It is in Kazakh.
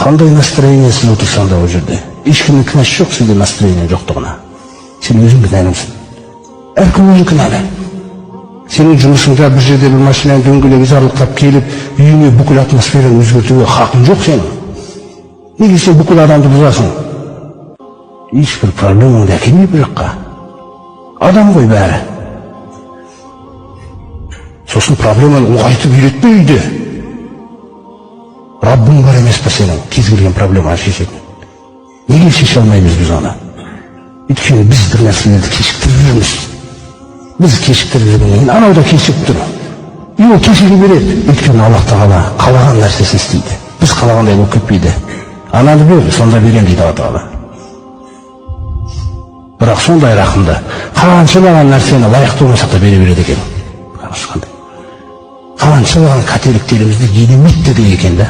Кандай настроениесин отурсаң да ол жерде эч кимдин кінәсі жоқ сенде настроение жоқтығына. Сен өзің кінәлімсің. Әркім өзі кінәлі. Сенің жұмысыңда бір жерде бір машинаның дөңгелегі жарылқап келіп, үйіне бүкіл атмосфераны өзгертуге хақың жоқ сенің. Неге сен бүкіл адамды бұзасың? Ешбір проблемаңды әкелмей бір жаққа. Адам ғой бәрі. Сосын проблеманы ұлғайтып үйретпе үйде. Раббың бар емес па сенің кез келген проблеманы шешетін? Неге шеше алмаймыз біз оны? Өйткені біз бір нәрселерді кешіктіріп жүрміз. Біз кешіктіріп жүргеннен кейін анау да кешігіп тұр. И ол кешіге береді. Өйткені Аллах Тағала қалаған нәрсесін істейді. Біз қалағандай болып кетпейді. Ананы бер, сонда берем дейді Алла Тағала. Бірақ сондай рақымды, қаншалаған нәрсені лайықты болмасақ та бере береді екен. Қаншалаған қателіктерімізді елемейді деген екен да.